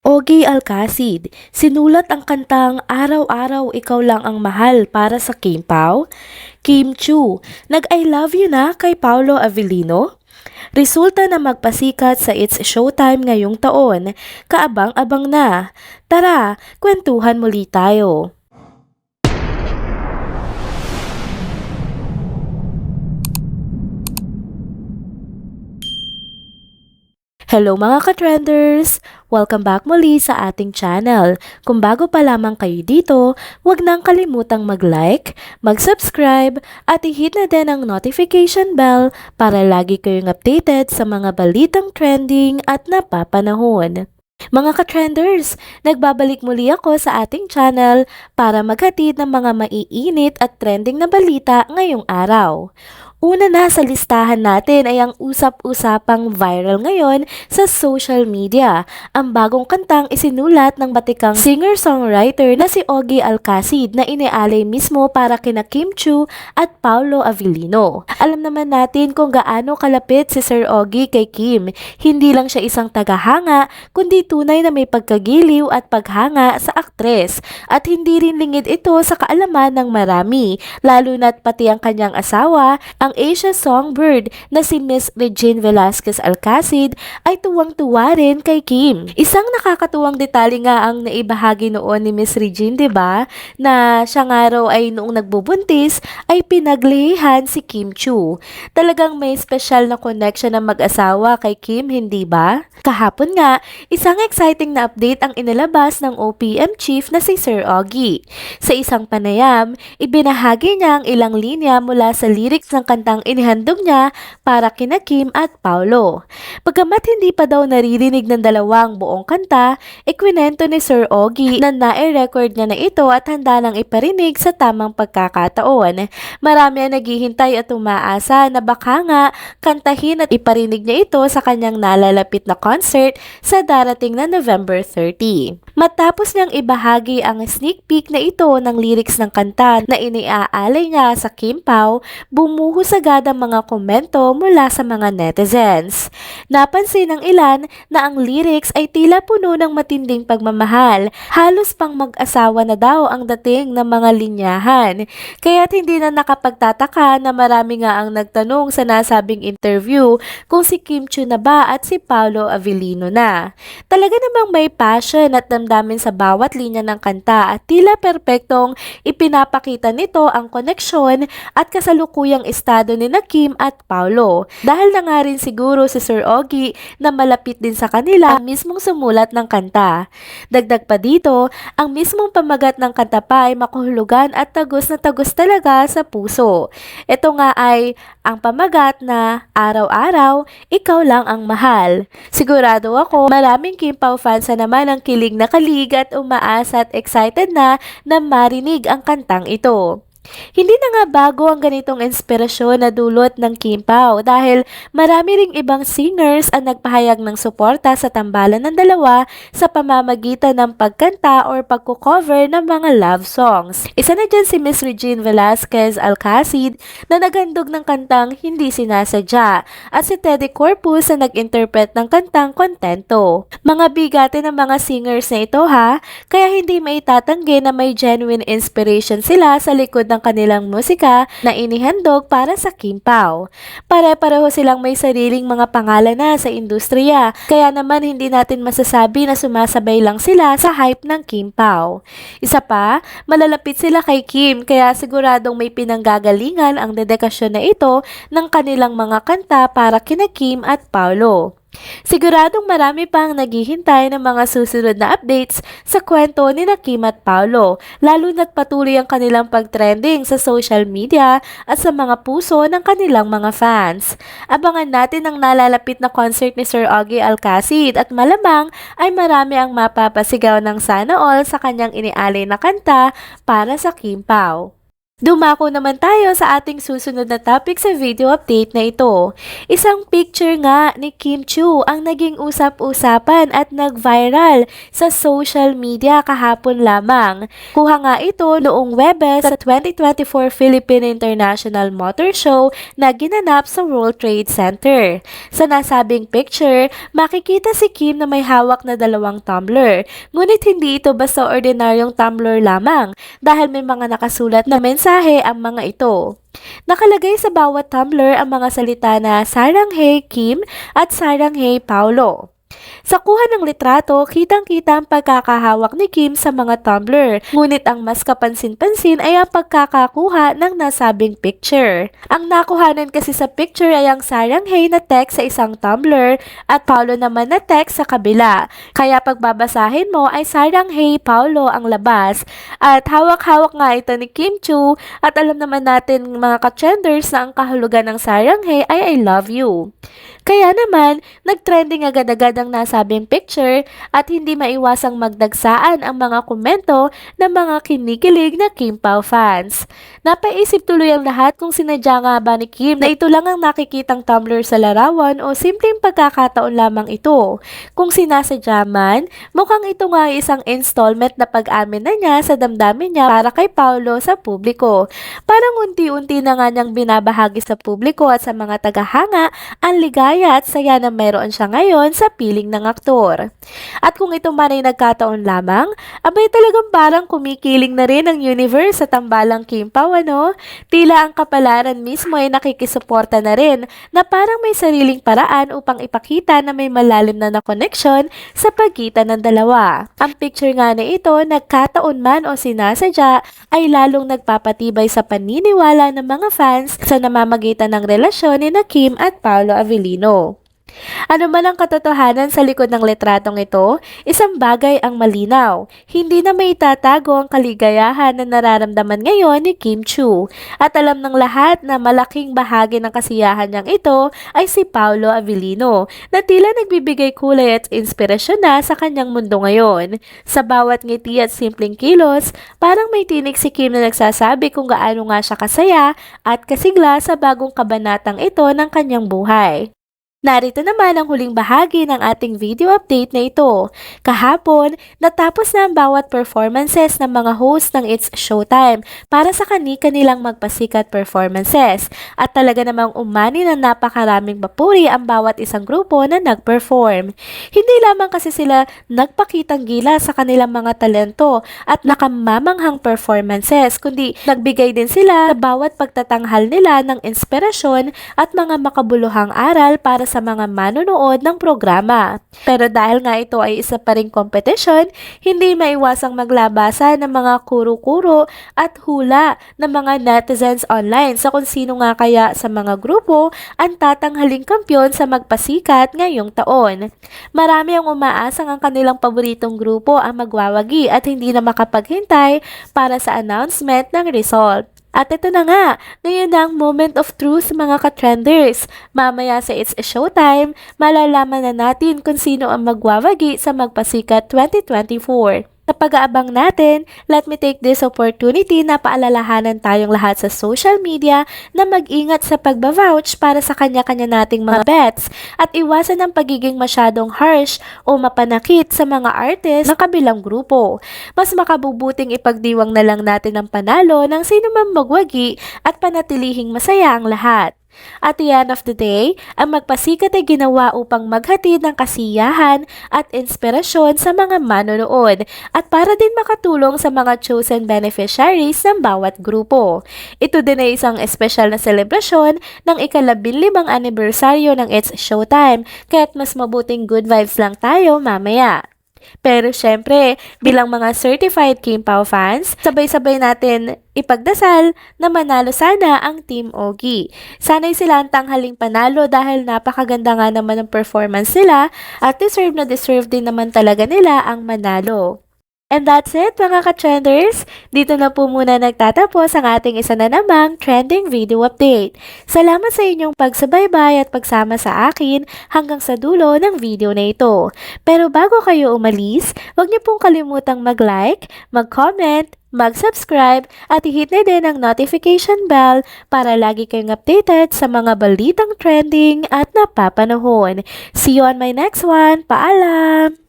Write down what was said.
Ogie Alcacid, sinulat ang kantang Araw-araw Ikaw Lang Ang Mahal para sa Kim Pao. Kim Chu, nag-I love you na kay Paolo Avellino. Resulta na magpasikat sa It's Showtime ngayong taon, kaabang-abang na. Tara, kwentuhan muli tayo. Hello mga ka-trenders! Welcome back muli sa ating channel. Kung bago pa lamang kayo dito, huwag nang kalimutang mag-like, mag-subscribe, at i-hit na din ang notification bell para lagi kayong updated sa mga balitang trending at napapanahon. Mga ka-trenders, nagbabalik muli ako sa ating channel para maghatid ng mga maiinit at trending na balita ngayong araw. Una na sa listahan natin ay ang usap-usapang viral ngayon sa social media. Ang bagong kantang isinulat ng batikang singer-songwriter na si Ogie Alcacid na inialay mismo para kina Kim Chu at Paolo Avellino. Alam naman natin kung gaano kalapit si Sir Ogie kay Kim. Hindi lang siya isang tagahanga, kundi tunay na may pagkagiliw at paghanga sa aktres. At hindi rin lingid ito sa kaalaman ng marami, lalo na't pati ang kanyang asawa, ang Asia songbird na si Miss Regine Velasquez Alcacid ay tuwang-tuwa rin kay Kim. Isang nakakatuwang detalye nga ang naibahagi noon ni Miss Regine, 'di ba? Na siya nga raw ay noong nagbubuntis ay pinaglihihan si Kim Chu. Talagang may special na connection ng mag-asawa kay Kim, hindi ba? Kahapon nga, isang exciting na update ang inilabas ng OPM chief na si Sir Ogie. Sa isang panayam, ibinahagi niya ang ilang linya mula sa lyrics ng kantang inihandog niya para kina Kim at Paolo. Pagkamat hindi pa daw naririnig ng dalawang buong kanta, ikwinento ni Sir Ogie na nai-record niya na ito at handa nang iparinig sa tamang pagkakataon. Marami ang naghihintay at umaasa na baka nga kantahin at iparinig niya ito sa kanyang nalalapit na concert sa darating na November 30. Matapos niyang ibahagi ang sneak peek na ito ng lyrics ng kanta na iniaalay niya sa Kim Pao, bumuhos agad ang mga komento mula sa mga netizens. Napansin ng ilan na ang lyrics ay tila puno ng matinding pagmamahal, halos pang mag-asawa na daw ang dating ng mga linyahan. Kaya't hindi na nakapagtataka na marami nga ang nagtanong sa nasabing interview kung si Kim Chu na ba at si Paolo Avellino na. Talaga namang may passion at damdamin sa bawat linya ng kanta at tila perpektong ipinapakita nito ang koneksyon at kasalukuyang estado ni na Kim at Paolo. Dahil na nga rin siguro si Sir Ogie na malapit din sa kanila ang mismong sumulat ng kanta. Dagdag pa dito, ang mismong pamagat ng kanta pa ay makahulugan at tagos na tagos talaga sa puso. Ito nga ay ang pamagat na Araw-araw, Ikaw Lang Ang Mahal. Sigurado ako, maraming Kim Pao fans na naman ang kilig na kalig at umaasa at excited na marinig ang kantang ito. Hindi na nga bago ang ganitong inspirasyon na dulot ng Kim Pao dahil marami ring ibang singers ang nagpahayag ng suporta sa tambalan ng dalawa sa pamamagitan ng pagkanta or pagkukover ng mga love songs. Isa na dyan si Miss Regine Velasquez Alcacid na naghandog ng kantang Hindi Sinasadya at si Teddy Corpus na nag-interpret ng kantang Kontento. Mga bigate ng mga singers na ito ha, kaya hindi maitatanggi na may genuine inspiration sila sa likod ng kanilang musika na inihandog para sa Kim Pao. Pare-pareho silang may sariling mga pangalan na sa industriya, kaya naman hindi natin masasabi na sumasabay lang sila sa hype ng Kim Pao. Isa pa, malalapit sila kay Kim kaya siguradong may pinanggagalingan ang dedikasyon na ito ng kanilang mga kanta para kina Kim at Paolo. Siguradong marami pang naghihintay ng mga susunod na updates sa kwento ni na Kim at Paolo, lalo na't patuloy ang kanilang pag-trending sa social media at sa mga puso ng kanilang mga fans. Abangan natin ang nalalapit na concert ni Sir Ogie Alcacid at malamang ay marami ang mapapasigaw ng sana all sa kanyang inialay na kanta para sa Kim Pao. Dumako naman tayo sa ating susunod na topic sa video update na ito. Isang picture nga ni Kim Chiu ang naging usap-usapan at nag-viral sa social media kahapon lamang. Kuha nga ito noong Webes sa 2024 Philippine International Motor Show na ginanap sa World Trade Center. Sa nasabing picture, makikita si Kim na may hawak na dalawang tumbler. Ngunit hindi ito basta ordinaryong tumbler lamang dahil may mga nakasulat na mensahe ang mga ito. Nakalagay sa bawat tumbler ang mga salita na Saranghey Kim at Saranghey Paulo. Sa kuha ng litrato, kitang-kita ang pagkakahawak ni Kim sa mga tumbler, ngunit ang mas kapansin-pansin ay ang pagkakakuha ng nasabing picture. Ang nakuhanan kasi sa picture ay ang Saranghey na text sa isang tumbler at Paulo naman na text sa kabila. Kaya pagbabasahin mo ay Saranghey Paulo ang labas. At hawak-hawak nga ito ni Kim Chiu at alam naman natin mga ka-trenders na ang kahulugan ng Saranghey ay I love you. Kaya naman, nag-trending agad-agad ang nasabing picture at hindi maiwasang magdagsaan ang mga komento ng mga kinikilig na Kim Pao fans. Napaisip tuloy ang lahat kung sinadya nga ba ni Kim na ito lang ang nakikitang tumbler sa larawan o simpleng pagkakataon lamang ito. Kung sinasadya man, mukhang ito nga ay isang installment na pag-amin na niya sa damdamin niya para kay Paulo sa publiko. Parang unti-unti na nga niyang binabahagi sa publiko at sa mga tagahanga ang ligaya at saya na mayroon siya ngayon sa piling ng aktor. At kung ito man ay nagkataon lamang, abay talagang parang kumikiling na rin ang universe sa tambalang Kim Pao, ano? Tila ang kapalaran mismo ay nakikisuporta na rin na parang may sariling paraan upang ipakita na may malalim na connection sa pagitan ng dalawa. Ang picture nga na ito, nagkataon man o sinasadya, ay lalong nagpapatibay sa paniniwala ng mga fans sa namamagitan ng relasyon ni Kim at Paolo Avellino. Ano man ang katotohanan sa likod ng litratong ito, isang bagay ang malinaw. Hindi na may itatago ang kaligayahan na nararamdaman ngayon ni Kim Chiu. At alam ng lahat na malaking bahagi ng kasiyahan niyang ito ay si Paolo Avellino, na tila nagbibigay kulay at inspirasyon na sa kanyang mundo ngayon. Sa bawat ngiti at simpleng kilos, parang may tinig si Kim na nagsasabi kung gaano nga siya kasaya at kasigla sa bagong kabanatang ito ng kanyang buhay. Narito naman ang huling bahagi ng ating video update na ito. Kahapon, natapos na ang bawat performances ng mga host ng It's Showtime para sa kani-kanilang magpasikat performances. At talaga namang umani na napakaraming papuri ang bawat isang grupo na nag-perform. Hindi lamang kasi sila nagpakitang gila sa kanilang mga talento at nakamamanghang performances, kundi nagbigay din sila sa bawat pagtatanghal nila ng inspirasyon at mga makabuluhang aral para sa mga manonood ng programa. Pero dahil nga ito ay isa pa ring competition, hindi maiwasang maglabasa ng mga kuro-kuro at hula ng mga netizens online sa kung sino nga kaya sa mga grupo ang tatanghaling kampyon sa magpasikat ngayong taon. Marami ang umaasang ang kanilang paboritong grupo ang magwawagi at hindi na makapaghintay para sa announcement ng result. At ito na nga, ngayon na ang moment of truth mga ka-trenders. Mamaya sa It's Showtime, malalaman na natin kung sino ang magwawagi sa Magpasikat 2024. Sa pag-aabang natin, let me take this opportunity na paalalahanan tayong lahat sa social media na mag-ingat sa pag-vouch para sa kanya-kanya nating mga bets at iwasan ang pagiging masyadong harsh o mapanakit sa mga artist ng kabilang grupo. Mas makabubuting ipagdiwang na lang natin ang panalo ng sino man magwagi at panatilihing masaya ang lahat. At the end of the day, ang Magpasikat ay ginawa upang maghatid ng kasiyahan at inspirasyon sa mga manonood at para din makatulong sa mga chosen beneficiaries ng bawat grupo. Ito din ay isang espesyal na selebrasyon ng ika-15 anibersaryo ng It's Showtime, kaya't mas mabuting good vibes lang tayo mamaya. Pero syempre, bilang mga certified Kim Pao fans, sabay-sabay natin ipagdasal na manalo sana ang Team Ogie. Sana'y sila ang tanghaling panalo dahil napakaganda nga naman ng performance nila at deserve na deserve din naman talaga nila ang manalo. And that's it mga ka-trenders. Dito na po muna nagtatapos ang ating isa na namang trending video update. Salamat sa inyong pagsubaybay at pagsama sa akin hanggang sa dulo ng video na ito. Pero bago kayo umalis, huwag niyo pong kalimutang mag-like, mag-comment, mag-subscribe at i-hit na din ang notification bell para lagi kayong updated sa mga balitang trending at napapanahon. See you on my next one. Paalam!